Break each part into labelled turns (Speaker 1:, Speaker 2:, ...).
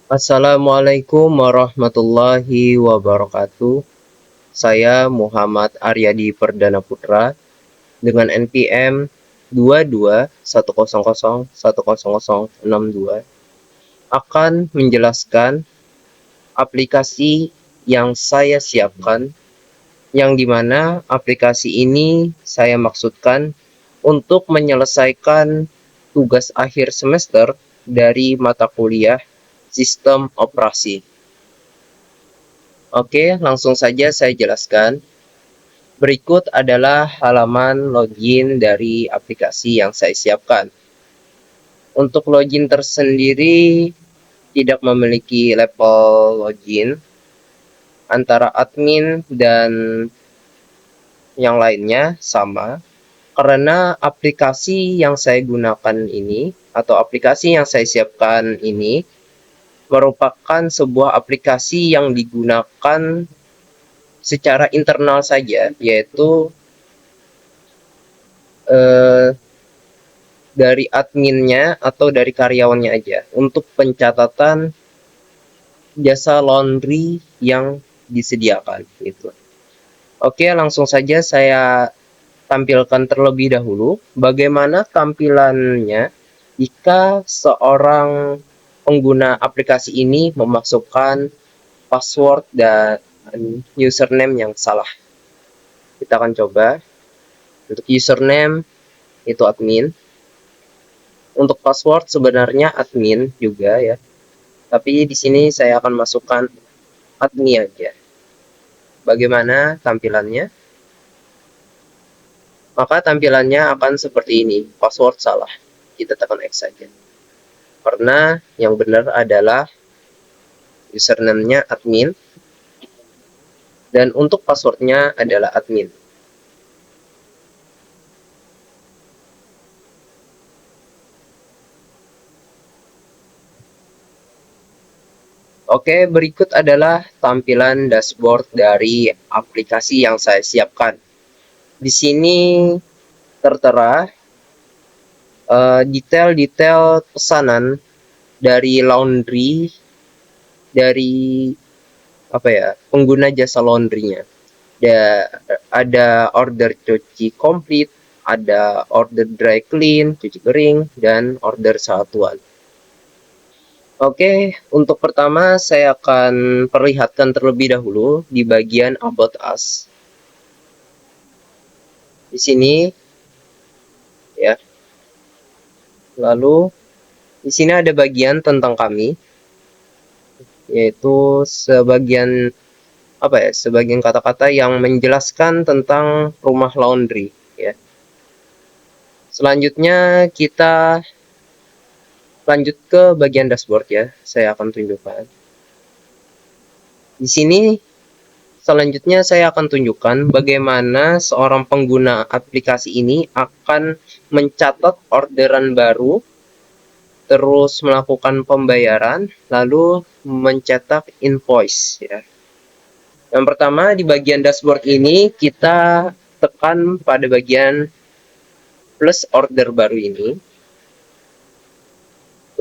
Speaker 1: Assalamualaikum warahmatullahi wabarakatuh. Saya Muhammad Aryadi Perdana Putra dengan NPM 2210010062 akan menjelaskan aplikasi yang saya siapkan, yang dimana aplikasi ini saya maksudkan untuk menyelesaikan tugas akhir semester dari mata kuliah Sistem Operasi. Oke, langsung saja saya jelaskan. Berikut adalah halaman login dari aplikasi yang saya siapkan. Untuk login tersendiri tidak memiliki level login antara admin dan yang lainnya sama, karena aplikasi yang saya gunakan ini atau aplikasi yang saya siapkan ini merupakan sebuah aplikasi yang digunakan secara internal saja, yaitu dari adminnya atau dari karyawannya aja untuk pencatatan jasa laundry yang disediakan gitu. Oke, langsung saja saya tampilkan terlebih dahulu bagaimana tampilannya jika seorang pengguna aplikasi ini memasukkan password dan username yang salah. Kita akan coba. Untuk username itu admin. Untuk password sebenarnya admin juga ya. Tapi di sini saya akan masukkan admin aja. Bagaimana tampilannya? Maka tampilannya akan seperti ini. Password salah. Kita tekan X saja. Karena yang benar adalah username-nya admin dan untuk passwordnya adalah admin. Oke, berikut adalah tampilan dashboard dari aplikasi yang saya siapkan. Di sini tertera detail-detail pesanan dari laundry, dari pengguna jasa laundrynya. Ada order cuci komplit, ada order dry clean, cuci kering, dan order satuan. Oke, untuk pertama saya akan perlihatkan terlebih dahulu di bagian About Us. Di sini ya. Lalu di sini ada bagian tentang kami, yaitu sebagian kata-kata yang menjelaskan tentang rumah laundry ya. Selanjutnya kita lanjut ke bagian dashboard ya. Saya akan tunjukkan. Di sini selanjutnya saya akan tunjukkan bagaimana seorang pengguna aplikasi ini akan mencatat orderan baru, terus melakukan pembayaran, lalu mencetak invoice ya. Yang pertama di bagian dashboard ini kita tekan pada bagian plus order baru ini.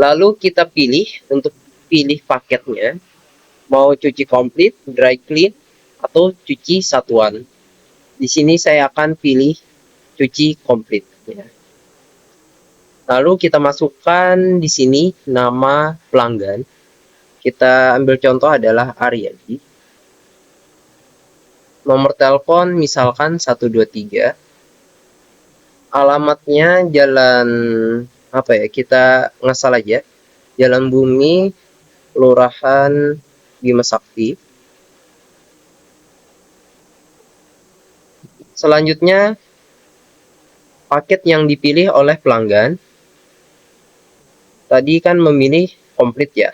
Speaker 1: Lalu kita pilih untuk pilih paketnya, mau cuci komplit, dry clean, atau cuci satuan. Di sini saya akan pilih cuci komplit ya. Lalu kita masukkan di sini nama pelanggan. Kita ambil contoh adalah Aryadi. Nomor telepon misalkan 123. Alamatnya jalan kita ngasal aja. Jalan Bumi, Kelurahan Bima Sakti. Selanjutnya paket yang dipilih oleh pelanggan tadi kan memilih komplit ya.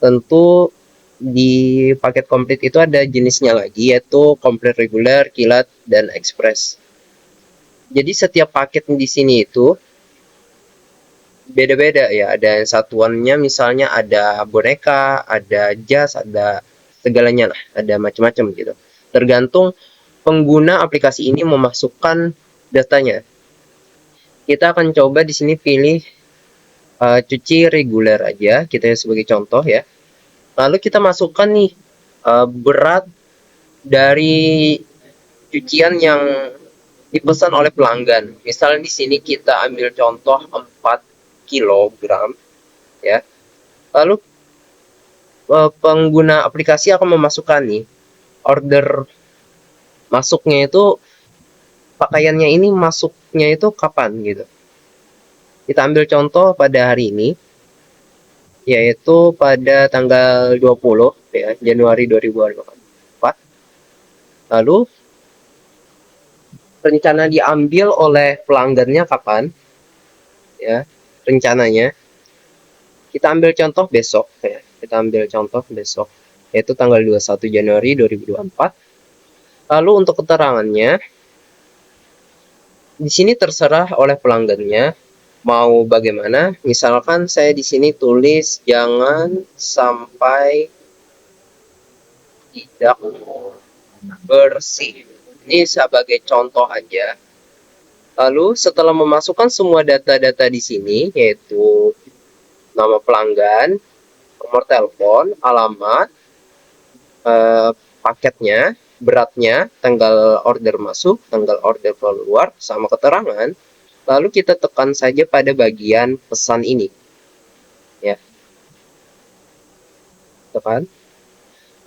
Speaker 1: Tentu di paket komplit itu ada jenisnya lagi, yaitu komplit reguler, kilat, dan ekspres. Jadi setiap paket di sini itu beda-beda ya. Ada yang satuannya misalnya ada boneka, ada jas, ada segalanya lah, ada macam-macam gitu. Tergantung pengguna aplikasi ini memasukkan datanya. Kita akan coba di sini pilih cuci reguler aja, kita sebagai contoh ya. Lalu kita masukkan nih berat dari cucian yang dipesan oleh pelanggan. Misalnya di sini kita ambil contoh 4 kilogram ya. Lalu pengguna aplikasi akan memasukkan nih order masuknya itu, pakaiannya ini masuknya itu kapan gitu. Kita ambil contoh pada hari ini, yaitu pada tanggal 20 ya, Januari 2024. Lalu rencana diambil oleh pelanggannya kapan ya, rencananya kita ambil contoh besok ya. Kita ambil contoh besok, yaitu tanggal 21 Januari 2024. Lalu untuk keterangannya, di sini terserah oleh pelanggannya mau bagaimana. Misalkan saya di sini tulis jangan sampai tidak bersih. Ini sebagai contoh aja. Lalu setelah memasukkan semua data-data di sini, yaitu nama pelanggan, nomor telepon, alamat, paketnya, beratnya, tanggal order masuk, tanggal order keluar, sama keterangan, lalu kita tekan saja pada bagian pesan ini. Ya, tekan.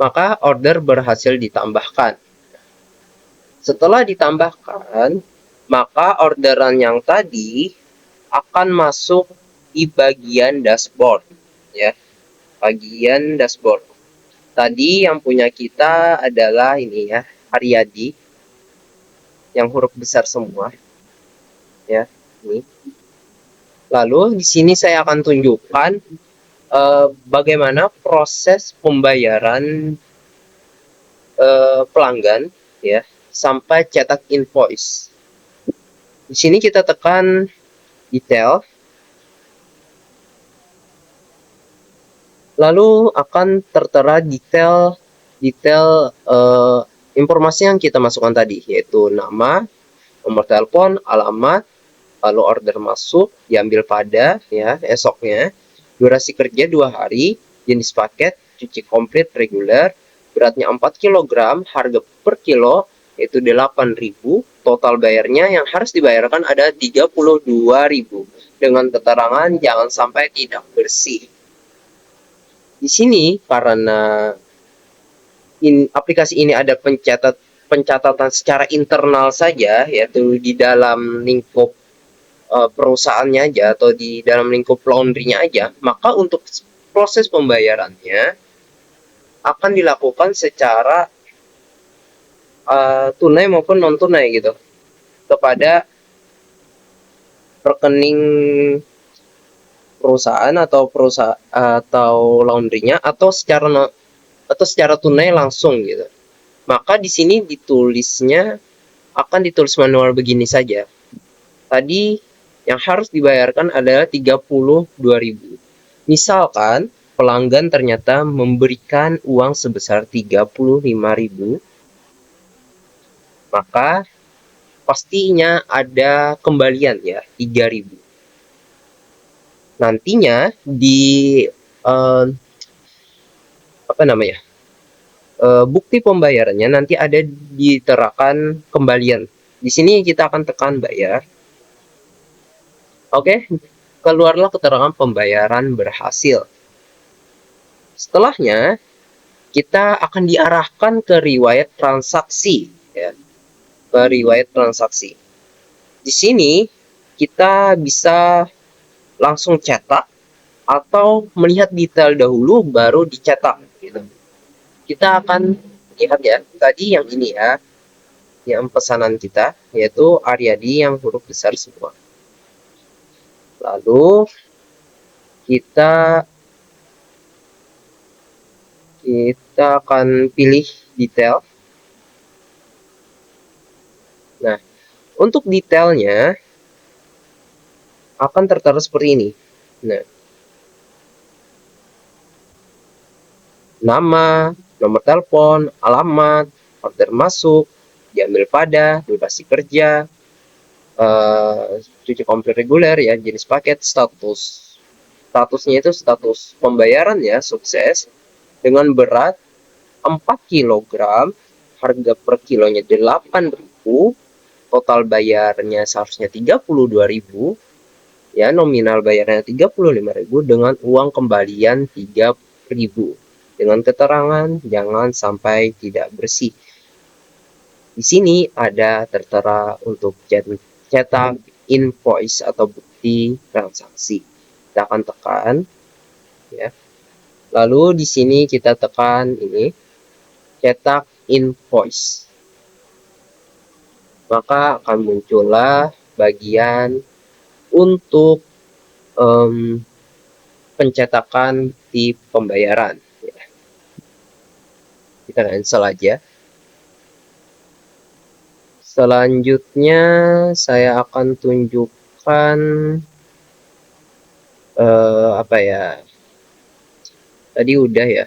Speaker 1: Maka order berhasil ditambahkan. Setelah ditambahkan, maka orderan yang tadi akan masuk di bagian dashboard ya. Bagian dashboard. Tadi yang punya kita adalah ini ya, Aryadi, yang huruf besar semua ya, ini. Lalu di sini saya akan tunjukkan bagaimana proses pembayaran pelanggan ya sampai cetak invoice. Di sini kita tekan detail, lalu akan tertera detail informasi yang kita masukkan tadi, yaitu nama, nomor telepon, alamat, lalu order masuk, diambil pada ya esoknya, durasi kerja 2 hari, jenis paket, cuci komplit reguler, beratnya 4 kg, harga per kilo yaitu 8.000, total bayarnya yang harus dibayarkan ada 32.000 dengan keterangan jangan sampai tidak bersih. Di sini karena aplikasi ini ada pencatatan secara internal saja, yaitu di dalam lingkup perusahaannya aja atau di dalam lingkup laundry-nya aja, maka untuk proses pembayarannya akan dilakukan secara tunai maupun non tunai gitu kepada rekening perusahaan atau laundry-nya atau secara tunai langsung gitu. Maka di sini ditulisnya akan ditulis manual begini saja. Tadi yang harus dibayarkan adalah 32.000. Misalkan pelanggan ternyata memberikan uang sebesar 35.000, maka pastinya ada kembalian ya 3.000. Nantinya di bukti pembayarannya nanti ada diterakan kembalian. Di sini kita akan tekan bayar. Oke, keluarlah keterangan pembayaran berhasil. Setelahnya kita akan diarahkan ke riwayat transaksi ya. Ke riwayat transaksi. Di sini kita bisa langsung cetak atau melihat detail dahulu baru dicetak gitu. Kita akan lihat ya, tadi yang ini ya, yang pesanan kita, yaitu Aryadi yang huruf besar semua. Lalu kita akan pilih detail. Nah, untuk detailnya akan tertera seperti ini. Nah, nama, nomor telepon, alamat, order masuk, diambil pada, durasi kerja, cuci komplit reguler ya, jenis paket, statusnya itu status pembayaran ya, sukses, dengan berat 4 kg, harga per kilonya 8.000, total bayarnya seharusnya 32.000, ya nominal bayarnya 35.000 dengan uang kembalian 3.000 dengan keterangan jangan sampai tidak bersih. Di sini ada tertera untuk cetak invoice atau bukti transaksi. Kita akan tekan, ya. Lalu di sini kita tekan ini cetak invoice. Maka akan muncullah bagian untuk pencetakan di pembayaran. Kita cancel aja. Selanjutnya saya akan tunjukkan apa ya? Tadi udah ya.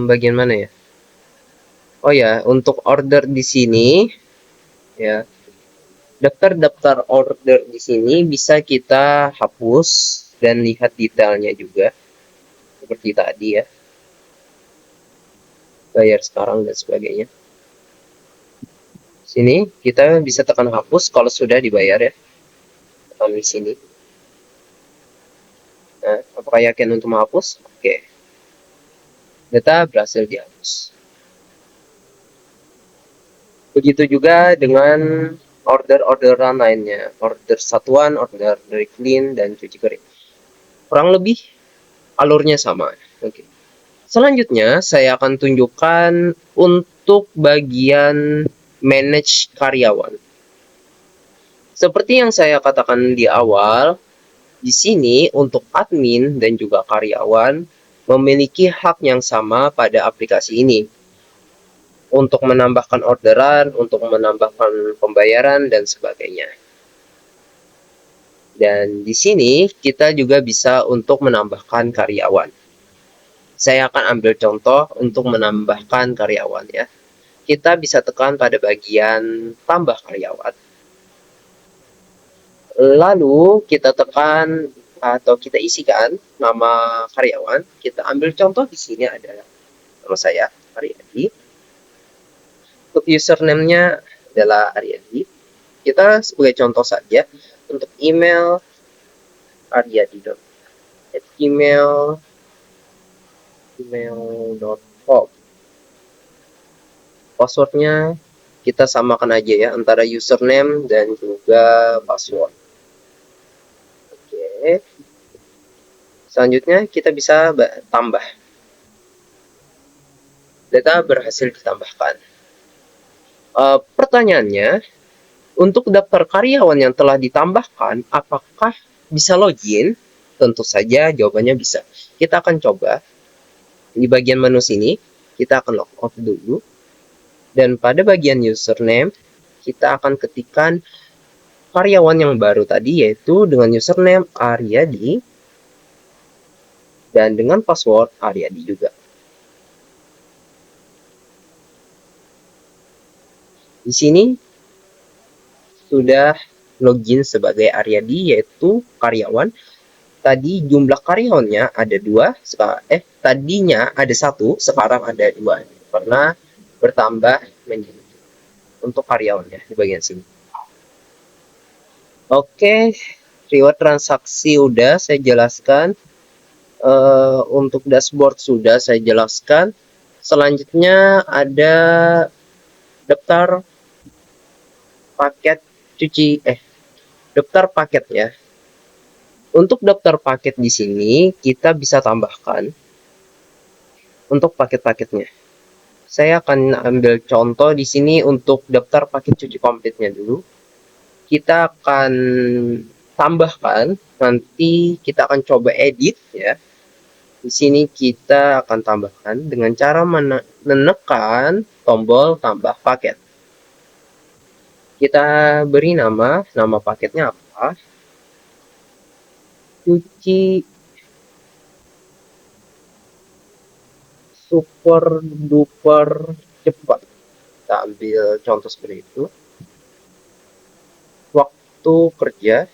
Speaker 1: Bagian mana ya? Oh ya, untuk order di sini ya. Daftar-daftar order di sini bisa kita hapus dan lihat detailnya juga. Seperti tadi ya. Bayar sekarang dan sebagainya. Sini kita bisa tekan hapus kalau sudah dibayar ya. Tekan di sini. Nah, apakah yakin untuk menghapus? Oke. Data berhasil dihapus. Begitu juga dengan order-orderan lainnya. Order satuan, order dari clean, dan cuci kering. Kurang lebih alurnya sama. Oke. Selanjutnya, saya akan tunjukkan untuk bagian manage karyawan. Seperti yang saya katakan di awal, di sini untuk admin dan juga karyawan memiliki hak yang sama pada aplikasi ini. Untuk menambahkan orderan, untuk menambahkan pembayaran, dan sebagainya. Dan di sini kita juga bisa untuk menambahkan karyawan. Saya akan ambil contoh untuk menambahkan karyawan ya. Kita bisa tekan pada bagian tambah karyawan. Lalu kita tekan atau kita isikan nama karyawan. Kita ambil contoh di sini adalah nama saya Aryadi. Untuk username-nya adalah Aryadi. Kita sebagai contoh saja untuk email aryadi.gmail.com. Passwordnya kita samakan aja ya antara username dan juga password. Oke. Selanjutnya kita bisa tambah. Data berhasil ditambahkan. Pertanyaannya, untuk daftar karyawan yang telah ditambahkan, apakah bisa login? Tentu saja jawabannya bisa. Kita akan coba. Di bagian menu sini, kita akan log out dulu. Dan pada bagian username, kita akan ketikkan karyawan yang baru tadi, yaitu dengan username Aryadi. Dan dengan password Aryadi juga. Di sini sudah login sebagai Aryadi, yaitu karyawan. Tadi jumlah karyawannya ada 2, tadinya ada 1, sekarang ada 2. Karena bertambah menjadi untuk karyawannya di bagian sini. Oke, reward transaksi udah saya jelaskan. Untuk dashboard sudah saya jelaskan. Selanjutnya ada daftar paket daftar paket ya. Untuk daftar paket di sini kita bisa tambahkan untuk paket-paketnya. Saya akan ambil contoh di sini untuk daftar paket cuci komplitnya dulu. Kita akan tambahkan, nanti kita akan coba edit ya. Di sini kita akan tambahkan dengan cara menekan tombol tambah paket. Kita beri nama paketnya apa? Cuci super duper cepat. Kita ambil contoh seperti itu. Waktu kerja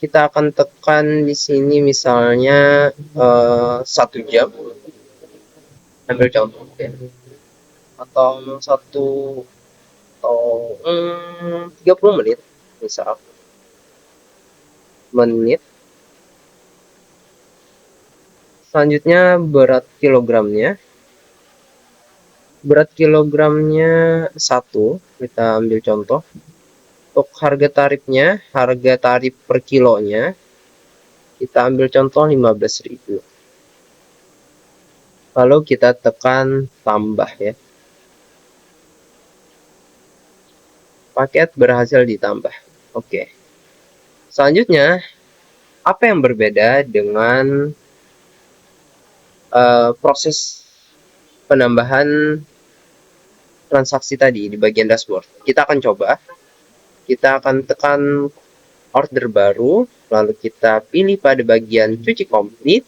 Speaker 1: kita akan tekan di sini misalnya 1 jam, ambil contoh ya, atau 30 menit misal menit. Selanjutnya berat kilogramnya 1, kita ambil contoh. Untuk harga tarif per kilonya kita ambil contoh 15.000. Lalu kita tekan tambah ya. Paket berhasil ditambah. Oke. Selanjutnya, apa yang berbeda dengan proses penambahan transaksi tadi di bagian dashboard? Kita akan coba. Kita akan tekan order baru, lalu kita pilih pada bagian cuci komplit,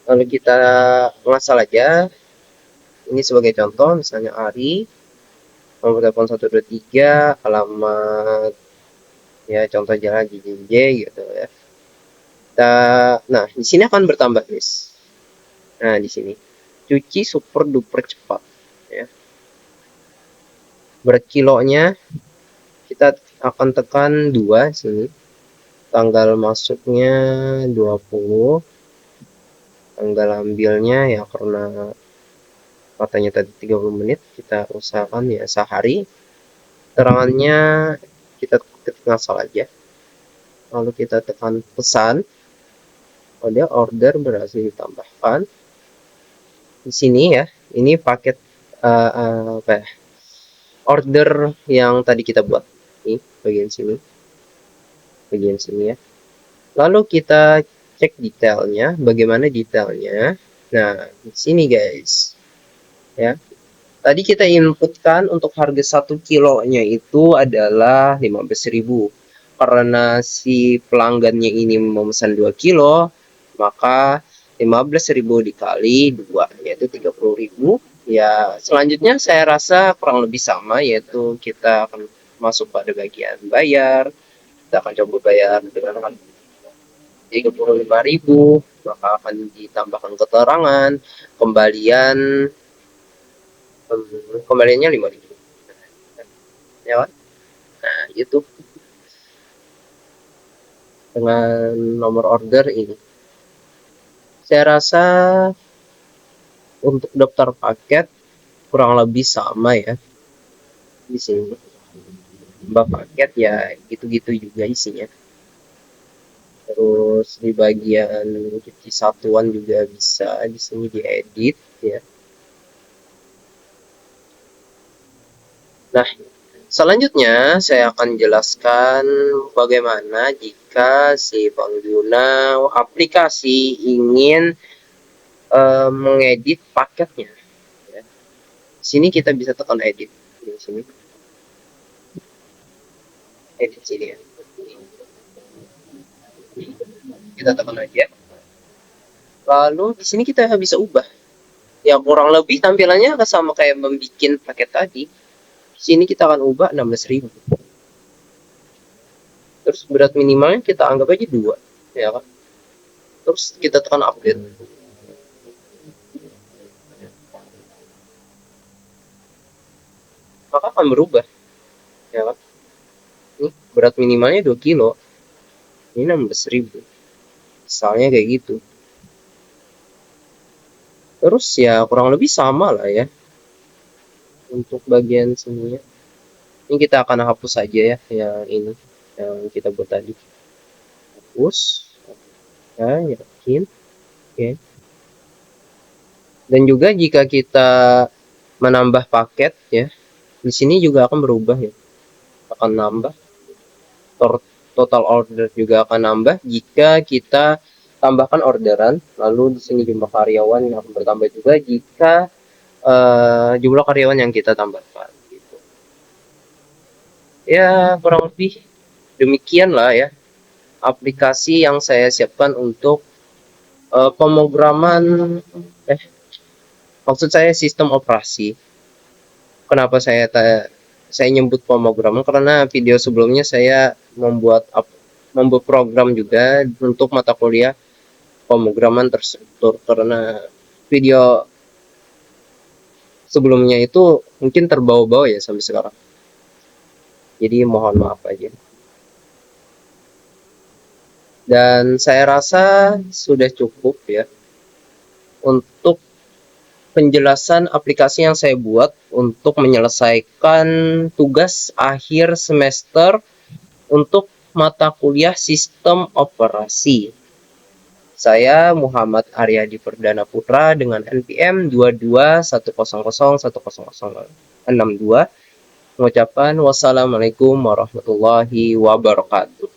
Speaker 1: lalu kita ngasal aja. Ini sebagai contoh, misalnya Ari, nomor telepon 123, alamat ya contoh jalan JJJ gitu ya. Nah, di sini akan bertambah guys. Nah, di sini cuci super duper cepat ya. Berat kilonya kita akan tekan 2 sini. Tanggal masuknya 20. Tanggal ambilnya ya karena katanya tadi 30 menit, kita usahakan ya sehari. Terangannya kita ketik ngasal aja. Lalu kita tekan pesan. Ada order berhasil ditambahkan. Di sini ya, ini paket apa ya? Order yang tadi kita buat. Ini bagian sini ya. Lalu kita cek detailnya, bagaimana detailnya. Nah, di sini guys. Ya. Tadi kita inputkan untuk harga 1 kilonya itu adalah 15.000. Karena si pelanggannya ini memesan 2 kilo, maka 15.000 dikali 2 yaitu 30.000. Ya, selanjutnya saya rasa kurang lebih sama, yaitu kita akan masuk pada bagian bayar. Kita akan coba bayar dengan 35.000, maka akan ditambahkan keterangan kembaliannya 5.000 ya kan? Nah, itu dengan nomor order ini. Saya rasa untuk daftar paket kurang lebih sama ya di sini. Mbak paket ya gitu-gitu juga isinya. Terus di bagian cuci satuan juga bisa di sini diedit ya. Nah, selanjutnya saya akan jelaskan bagaimana jika si pengguna aplikasi ingin mengedit paketnya. Ya. Di sini kita bisa tekan edit. Di sini. Edit sini ya. Kita tekan aja. Lalu di sini kita bisa ubah. Ya kurang lebih tampilannya sama kayak membuat paket tadi. Di sini kita akan ubah 16.000. Terus berat minimalnya kita anggap aja 2, ya kan? Terus kita tekan update. Maka akan berubah, ya kan? Ini berat minimalnya 2 kilo. Ini 16.000. Misalnya kayak gitu. Terus ya kurang lebih sama lah ya. Untuk bagian sini ya. Ini kita akan hapus saja ya yang ini yang kita buat tadi. Hapus. Ya, yakin. Oke. Dan juga jika kita menambah paket ya, di sini juga akan berubah ya. Akan nambah. Total order juga akan nambah jika kita tambahkan orderan. Lalu di sini jumlah karyawan yang akan bertambah juga jika jumlah karyawan yang kita tambahkan gitu. Ya kurang lebih demikian lah ya aplikasi yang saya siapkan untuk pemrograman maksud saya sistem operasi. Kenapa saya nyebut pemrograman? Karena video sebelumnya saya membuat membuat program juga untuk mata kuliah pemrograman terstruktur, karena video sebelumnya itu mungkin terbawa-bawa ya sampai sekarang. Jadi mohon maaf aja. Dan saya rasa sudah cukup ya untuk penjelasan aplikasi yang saya buat untuk menyelesaikan tugas akhir semester untuk mata kuliah sistem operasi. Saya Muhammad Aryadi Perdana Putra dengan NPM 2210010062 mengucapkan wassalamualaikum warahmatullahi wabarakatuh.